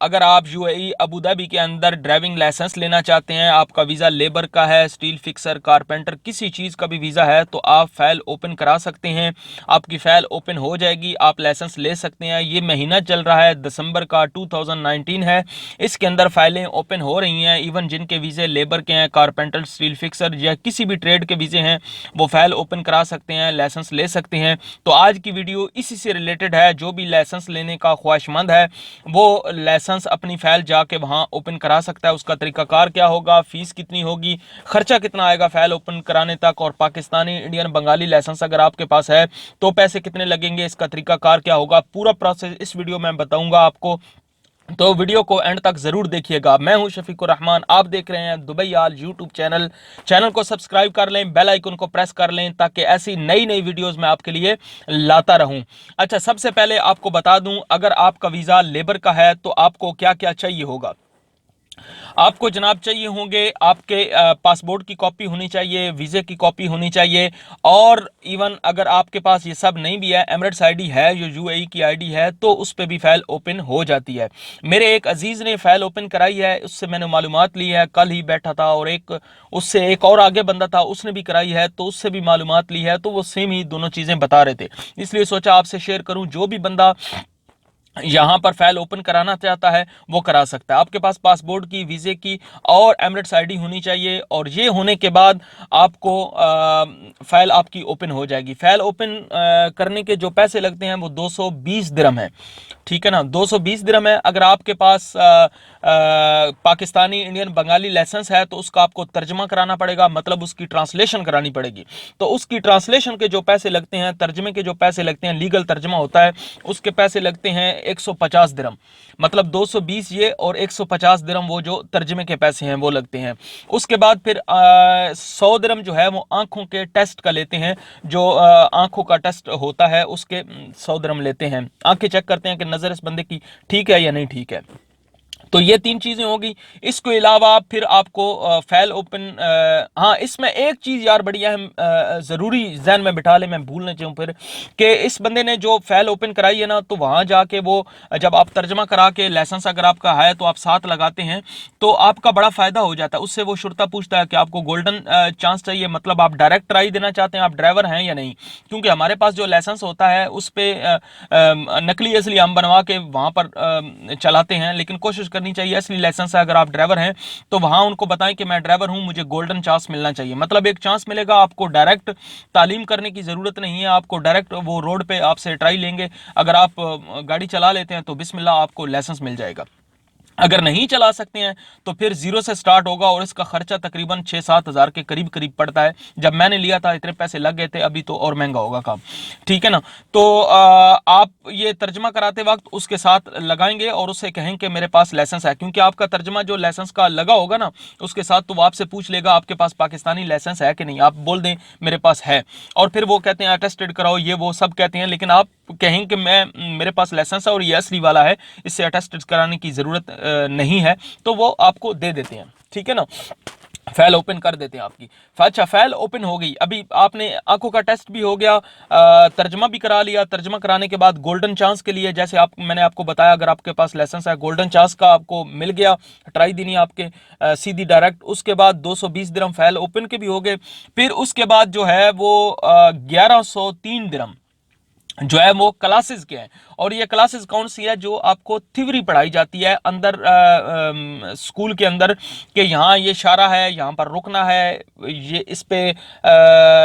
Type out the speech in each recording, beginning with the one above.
अगर आप UAE Abu Dhabi के अंदर ड्राइविंग लाइसेंस लेना चाहते हैं, आपका वीज़ा लेबर का है, स्टील फिक्सर, कारपेंटर, किसी चीज़ का भी वीज़ा है, तो आप फाइल ओपन करा सकते हैं। आपकी फ़ाइल ओपन हो जाएगी, आप लाइसेंस ले सकते हैं। ये महीना चल रहा है दिसंबर का 2019 है, इसके अंदर फाइलें ओपन हो रही हैं। इवन जिनके वीज़े लेबर के हैं, कारपेंटर, स्टील फिक्सर या किसी भी ट्रेड के वीज़े हैं, वो फाइल ओपन करा सकते हैं, लाइसेंस ले सकते हैं। तो आज की वीडियो इसी से रिलेटेड है। जो भी लाइसेंस लेने का ख्वाहिशमंद है वो लाइसेंस अपनी फाइल जाके वहाँ ओपन करा सकता है। उसका तरीकाकार क्या होगा, फीस कितनी होगी, खर्चा कितना आएगा फाइल ओपन कराने तक, और पाकिस्तानी, इंडियन, बंगाली लाइसेंस अगर आपके पास है तो पैसे कितने लगेंगे, इसका तरीकाकार क्या होगा, पूरा प्रोसेस इस वीडियो में बताऊंगा आपको। तो वीडियो को एंड तक जरूर देखिएगा। मैं हूं शफीकुर रहमान, आप देख रहे हैं दुबई आल यूट्यूब चैनल। चैनल को सब्सक्राइब कर लें, बेल आइकन को प्रेस कर लें, ताकि ऐसी नई नई वीडियोस मैं आपके लिए लाता रहूं। अच्छा, सबसे पहले आपको बता दूं, अगर आपका वीज़ा लेबर का है तो आपको क्या क्या चाहिए होगा। आपको जनाब चाहिए होंगे, आपके पासपोर्ट की कॉपी होनी चाहिए, वीज़े की कॉपी होनी चाहिए, और इवन अगर आपके पास ये सब नहीं भी है, एमिरेट्स आईडी है, जो यूएई की आईडी है, तो उस पर भी फाइल ओपन हो जाती है। मेरे एक अजीज़ ने फाइल ओपन कराई है, उससे मैंने मालूमात ली है, कल ही बैठा था, और उससे एक और आगे बंदा था, उसने भी कराई है, तो उससे भी मालूमात ली है, तो वो सेम ही दोनों चीज़ें बता रहे थे, इसलिए सोचा आपसे शेयर करूं। जो भी बंदा यहां पर फाइल ओपन कराना चाहता है वो करा सकता है। आपके पास पासपोर्ट की, वीज़े की और एमिरेट्स आईडी होनी चाहिए, और ये होने के बाद आपको फाइल आपकी ओपन हो जाएगी। फाइल ओपन करने के जो पैसे लगते हैं वो 220 दिरहम है, ठीक है ना, 220 दिरहम है। अगर आपके पास पाकिस्तानी, इंडियन, बंगाली लाइसेंस है तो उसका आपको तर्जमा कराना पड़ेगा, मतलब उसकी ट्रांसलेशन करानी पड़ेगी। तो उसकी ट्रांसलेशन के जो पैसे लगते हैं, तर्जमे के जो पैसे लगते हैं, लीगल तर्जमा होता है, उसके पैसे लगते हैं 150 दिरहम। मतलब 220 ये और 150 दिरहम वो जो तर्जमे के पैसे हैं वो लगते हैं। उसके बाद फिर 100 दिरहम जो है वो आंखों के टेस्ट का लेते हैं, जो आंखों का टेस्ट होता है उसके 100 दिरहम लेते हैं। आंखें चेक करते हैं कि नजर इस बंदे की ठीक है या नहीं ठीक है। तो ये तीन चीजें होगी। इसके अलावा फिर आपको फाइल ओपन, हाँ, इसमें एक चीज यार बड़ी अहम जरूरी जहन में बिठा ले, मैं भूल ना चाहूँ फिर, कि इस बंदे ने जो फाइल ओपन कराई है ना, तो वहां जाके वो जब आप तर्जमा करा के लाइसेंस अगर आपका है तो आप साथ लगाते हैं, तो आपका बड़ा फायदा हो जाता है। उससे वो शुरता पूछता है कि आपको गोल्डन चांस चाहिए, मतलब आप डायरेक्ट ट्राई देना चाहते हैं, आप ड्राइवर हैं या नहीं। क्योंकि हमारे पास जो लाइसेंस होता है उस पर नकली असली हम बनवा के वहां पर चलाते हैं, लेकिन कोशिश करनी चाहिए असली लाइसेंस है। अगर आप ड्राइवर हैं तो वहां उनको बताएं कि मैं ड्राइवर हूं, मुझे गोल्डन चांस मिलना चाहिए, मतलब एक चांस मिलेगा आपको। डायरेक्ट तालीम करने की जरूरत नहीं है, आपको डायरेक्ट वो रोड पे आपसे ट्राई लेंगे। अगर आप गाड़ी चला लेते हैं तो बिस्मिल्लाह आपको लाइसेंस मिल जाएगा। अगर नहीं चला सकते हैं तो फिर जीरो से स्टार्ट होगा, और इसका खर्चा तकरीबन 6-7 हज़ार के करीब करीब पड़ता है। जब मैंने लिया था इतने पैसे लग गए थे, अभी तो और महंगा होगा काम, ठीक है ना। तो आप ये तर्जमा कराते वक्त उसके साथ लगाएंगे और उससे कहेंगे कि मेरे पास लाइसेंस है, क्योंकि आपका तर्जमा जो लाइसेंस का लगा होगा ना उसके साथ, तो वो आपसे पूछ लेगा आपके पास पाकिस्तानी लाइसेंस है कि नहीं। आप बोल दें मेरे पास है, और फिर वो कहते हैं अटेस्टेड कराओ, ये वो सब कहते हैं, लेकिन आप कहेंगे कि मैं मेरे पास लाइसेंस है और ये असली वाला है, इससे अटेस्टेड कराने की जरूरत नहीं है, तो वो आपको दे देते हैं, ठीक है ना। फाइल ओपन कर देते हैं आपकी। अच्छा, फाइल ओपन हो गई, अभी आपने आंखों का टेस्ट भी हो गया, तर्जमा भी करा लिया। तर्जमा कराने के बाद गोल्डन चांस के लिए, जैसे मैंने आपको बताया, अगर आपके पास लाइसेंस है, गोल्डन चांस का आपको मिल गया, ट्राई देनी है आपके सीधी डायरेक्ट। उसके बाद 220 दिरहम फाइल ओपन के भी हो गए। फिर उसके बाद जो है वो 1103 दिरहम जो है वो क्लासेस के हैं। और ये क्लासेस कौन सी है, जो आपको थ्योरी पढ़ाई जाती है अंदर स्कूल के अंदर, कि यहाँ ये इशारा है, यहाँ पर रुकना है, ये इस पे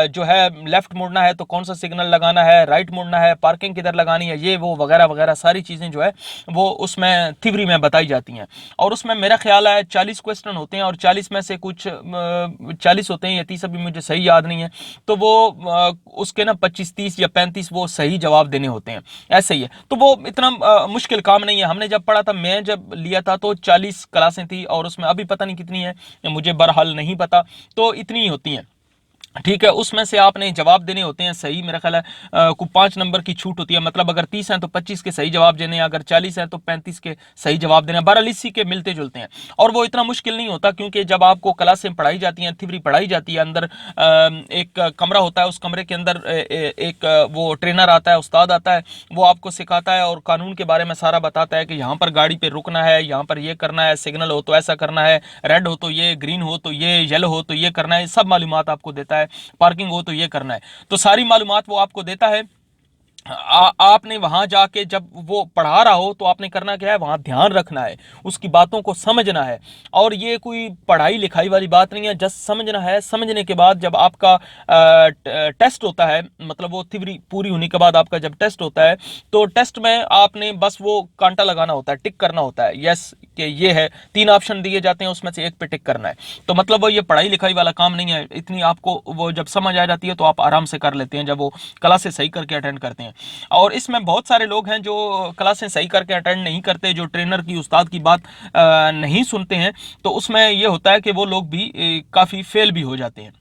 जो है लेफ्ट मुड़ना है तो कौन सा सिग्नल लगाना है, राइट मुड़ना है, पार्किंग किधर लगानी है, ये वो वगैरह वगैरह सारी चीज़ें जो है वो उसमें थ्योरी में बताई जाती हैं। और उसमें मेरा ख्याल है 40 क्वेश्चन होते हैं, और 40 में से कुछ 40 होते हैं या 30, अभी मुझे सही याद नहीं है, तो वो उसके ना 25, 30 या 35 वो सही जवाब देने होते हैं, ऐसे ही है। तो वो इतना मुश्किल काम नहीं है। हमने जब पढ़ा था, मैं जब लिया था, तो 40 क्लासें थी, और उसमें अभी पता नहीं कितनी है, मुझे बहरहाल नहीं पता, तो इतनी ही होती हैं। ठीक है, उसमें से आपने जवाब देने होते हैं सही, मेरा ख्याल है को 5 नंबर की छूट होती है, मतलब अगर 30 हैं तो 25 के सही जवाब देने हैं, अगर 40 हैं तो 35 के सही जवाब देने हैं। बहरहाल इसी के मिलते जुलते हैं, और वो इतना मुश्किल नहीं होता, क्योंकि जब आपको क्लासें पढ़ाई जाती हैं, थ्योरी पढ़ाई जाती है, अंदर एक कमरा होता है, उस कमरे के अंदर एक वो ट्रेनर आता है, उस्ताद आता है, वो आपको सिखाता है और कानून के बारे में सारा बताता है कि यहाँ पर गाड़ी पे रुकना है, यहाँ पर ये करना है, सिग्नल हो तो ऐसा करना है, रेड हो तो ये, ग्रीन हो तो ये, येलो हो तो ये करना है, सब मालूमात आपको देता है, पार्किंग हो तो ये करना है, तो सारी मालूमात वो आपको देता है। आपने वहां जाके जब वो पढ़ा रहा हो तो आपने करना क्या है, वहां ध्यान रखना है, उसकी बातों को समझना है, और ये कोई पढ़ाई लिखाई वाली बात नहीं है, जस्ट समझना है। समझने के बाद जब आपका टेस्ट होता है, मतलब वो थ्योरी पूरी होने के बाद आपका जब टेस्ट होता है, तो टेस्ट में आपने बस वो कांटा लगाना होता है, टिक करना होता है, यस कि ये है, 3 ऑप्शन दिए जाते हैं, उसमें से एक पे टिक करना है। तो मतलब वो ये पढ़ाई लिखाई वाला काम नहीं है, इतनी आपको वो जब समझ आ जाती है तो आप आराम से कर लेते हैं, जब वो क्लासें सही करके अटेंड करते हैं। और इसमें बहुत सारे लोग हैं जो क्लासें सही करके अटेंड नहीं करते, जो ट्रेनर की, उस्ताद की बात नहीं सुनते हैं, तो उसमें ये होता है कि वो लोग भी काफ़ी फेल भी हो जाते हैं।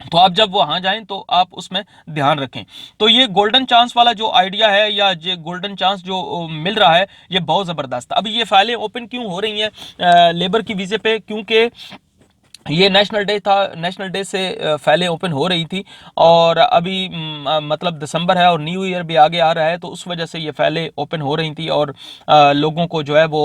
तो आप जब वहां जाएं तो आप उसमें ध्यान रखें। तो ये गोल्डन चांस वाला जो आइडिया है, या ये गोल्डन चांस जो मिल रहा है, ये बहुत ज़बरदस्त। अब ये फाइलें ओपन क्यों हो रही हैं लेबर की वीज़े पे, क्योंकि ये नेशनल डे था, नेशनल डे से फाइलें ओपन हो रही थी, और अभी मतलब दिसंबर है और न्यू ईयर भी आगे आ रहा है, तो उस वजह से ये फाइलें ओपन हो रही थी, और लोगों को जो है वो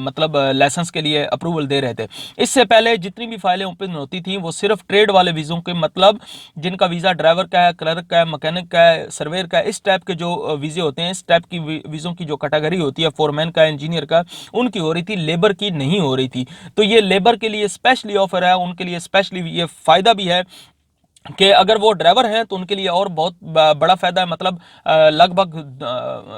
मतलब लाइसेंस के लिए अप्रूवल दे रहे थे। इससे पहले जितनी भी फाइलें ओपन होती थी वो सिर्फ ट्रेड वाले वीज़ों के, मतलब जिनका वीज़ा ड्राइवर का है, क्लर्क का है, मैकेनिक का है, सर्वेयर का है, इस टाइप के जो वीज़े होते हैं, इस टाइप की वीज़ों की जो कैटेगरी होती है, फोरमैन का, इंजीनियर का, उनकी हो रही थी, लेबर की नहीं हो रही थी। तो ये लेबर के लिए स्पेशली ऑफर है, उनके लिए स्पेशली ये फायदा भी है कि अगर वो ड्राइवर हैं तो उनके लिए और बहुत बड़ा फायदा है, मतलब लगभग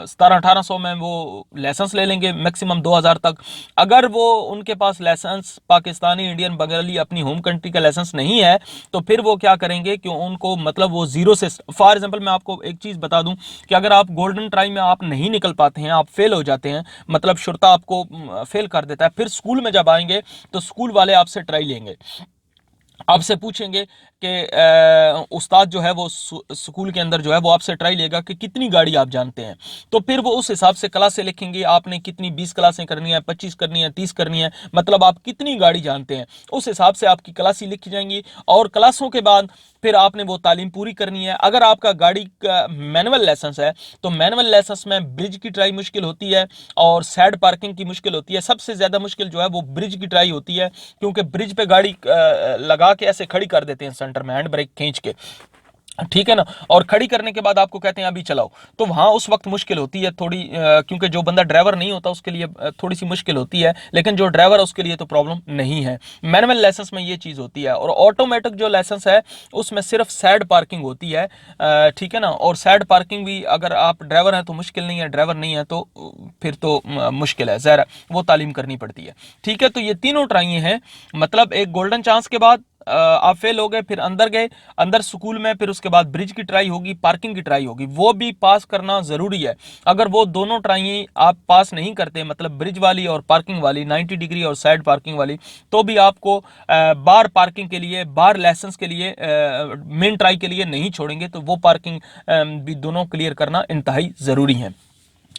1700-1800 में वो लाइसेंस ले लेंगे, मैक्सिमम 2000 तक। अगर वो उनके पास लाइसेंस पाकिस्तानी, इंडियन, बंगाली, अपनी होम कंट्री का लाइसेंस नहीं है, तो फिर वो क्या करेंगे कि उनको मतलब वो जीरो से, फॉर एग्जांपल मैं आपको एक चीज़ बता दूं कि अगर आप गोल्डन ट्राई में आप नहीं निकल पाते हैं, आप फेल हो जाते हैं, मतलब शुरता आपको फेल कर देता है, फिर स्कूल में जब आएंगे तो स्कूल वाले आपसे ट्राई लेंगे, आपसे पूछेंगे कि उस्ताद जो है वो स्कूल के अंदर जो है वो आपसे ट्राई लेगा कि कितनी गाड़ी आप जानते हैं, तो फिर वो उस हिसाब से क्लासें लिखेंगे, आपने कितनी 20 क्लासें करनी है, 25 करनी है, 30 करनी है, मतलब आप कितनी गाड़ी जानते हैं, उस हिसाब से आपकी क्लासें लिखी जाएंगी, और क्लासों के बाद फिर आपने वो तालीम पूरी करनी है। अगर आपका गाड़ी का मैनुअल लाइसेंस है तो मैनुअल लाइसेंस में ब्रिज की ट्राई मुश्किल होती है, और सैड पार्किंग की मुश्किल होती है, सबसे ज़्यादा मुश्किल जो है वो ब्रिज की ट्राई होती है, क्योंकि ब्रिज पे गाड़ी लगा के ऐसे खड़ी कर देते हैं सेंटर में, हैंड ब्रेक खींच के, ठीक है ना, और खड़ी करने के बाद आपको कहते हैं अभी चलाओ, तो वहां उस वक्त मुश्किल होती है थोड़ी, क्योंकि जो बंदा ड्राइवर नहीं होता उसके लिए थोड़ी सी मुश्किल होती है, लेकिन जो ड्राइवर है उसके लिए तो प्रॉब्लम नहीं है। मैनुअल लाइसेंस में ये चीज़ होती है, और ऑटोमेटिक जो लाइसेंस है उसमें सिर्फ सैड पार्किंग होती है, ठीक है ना, और सैड पार्किंग भी अगर आप ड्राइवर हैं तो मुश्किल नहीं है, ड्राइवर नहीं है तो फिर तो मुश्किल है, ज़रा वो तालीम करनी पड़ती है। ठीक है, तो ये तीनों ट्राई हैं, मतलब एक गोल्डन चांस के बाद आप फेल हो गए, फिर अंदर गए, अंदर स्कूल में, फिर उसके बाद ब्रिज की ट्राई होगी, पार्किंग की ट्राई होगी, वो भी पास करना ज़रूरी है। अगर वो दोनों ट्राई आप पास नहीं करते, मतलब ब्रिज वाली और पार्किंग वाली, 90 डिग्री और साइड पार्किंग वाली, तो भी आपको बार पार्किंग के लिए, बार लाइसेंस के लिए, मेन ट्राई के लिए नहीं छोड़ेंगे, तो वो पार्किंग भी दोनों क्लियर करना इंतहाई ज़रूरी है।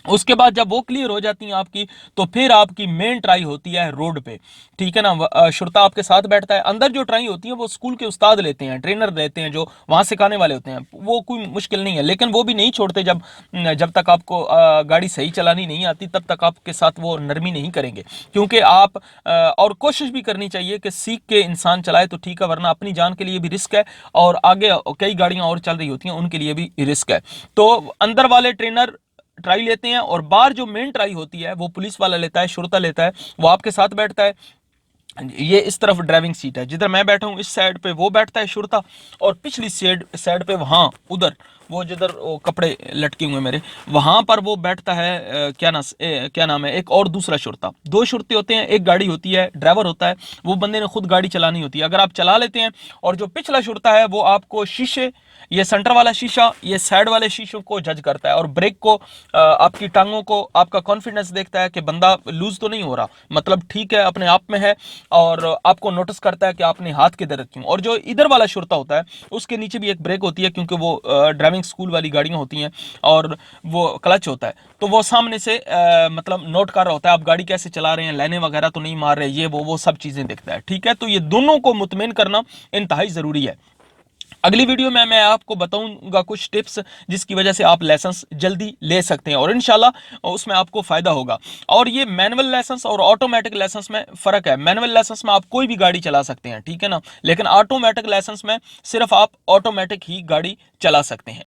उसके बाद जब वो क्लियर हो जाती हैं आपकी, तो फिर आपकी मेन ट्राई होती है रोड पे, ठीक है ना, शुरता आपके साथ बैठता है। अंदर जो ट्राई होती है वो स्कूल के उस्ताद लेते हैं, ट्रेनर लेते हैं, जो वहाँ सिखाने वाले होते हैं, वो कोई मुश्किल नहीं है, लेकिन वो भी नहीं छोड़ते, जब जब तक आपको गाड़ी सही चलानी नहीं आती तब तक आपके साथ वो नरमी नहीं करेंगे, क्योंकि आप और कोशिश भी करनी चाहिए कि सीख के इंसान चलाए तो ठीक है, वरना अपनी जान के लिए भी रिस्क है, और आगे कई गाड़ियाँ और चल रही होती हैं उनके लिए भी रिस्क है। तो अंदर वाले ट्रेनर ट्राई लेते हैं, और बाहर जो मेन ट्राई होती है वो पुलिस वाला लेता है, शुरता लेता है, वो आपके साथ बैठता है। ये इस तरफ ड्राइविंग सीट है, जिधर मैं बैठा हूँ इस साइड पे वो बैठता है शुरता, और पिछली साइड पे वहाँ उधर वो जिधर वो कपड़े लटके हुए मेरे, वहाँ पर वो बैठता है क्या नाम है, एक और दूसरा शुरता। दो शुरते होते हैं, एक गाड़ी होती है, ड्राइवर होता है, वो बंदे ने खुद गाड़ी चलानी होती है। अगर आप चला लेते हैं और जो पिछला शुरता है वो आपको शीशे ये सेंटर वाला शीशा ये साइड वाले शीशों को जज करता है, और ब्रेक को आपकी टांगों को, आपका कॉन्फिडेंस देखता है कि बंदा लूज तो नहीं हो रहा, मतलब ठीक है अपने आप में है, और आपको नोटिस करता है कि आपने हाथ किधर रखी हूं। और जो इधर वाला शुरता होता है उसके नीचे भी एक ब्रेक होती है, क्योंकि वो ड्राइविंग स्कूल वाली गाड़ियां होती हैं, और वो क्लच होता है, तो वो सामने से मतलब नोट कर रहा होता है आप गाड़ी कैसे चला रहे हैं, लाइनें वगैरह तो नहीं मार रहे, ये वो सब चीजें देखता है। ठीक है, तो ये दोनों को मुतमिन करना इंतहाई जरूरी है। अगली वीडियो में मैं आपको बताऊंगा कुछ टिप्स जिसकी वजह से आप लाइसेंस जल्दी ले सकते हैं, और इंशाल्लाह उसमें आपको फायदा होगा। और ये मैनुअल लाइसेंस और ऑटोमेटिक लाइसेंस में फर्क है। मैनुअल लाइसेंस में आप कोई भी गाड़ी चला सकते हैं, ठीक है ना, लेकिन ऑटोमेटिक लाइसेंस में सिर्फ आप ऑटोमेटिक ही गाड़ी चला सकते हैं।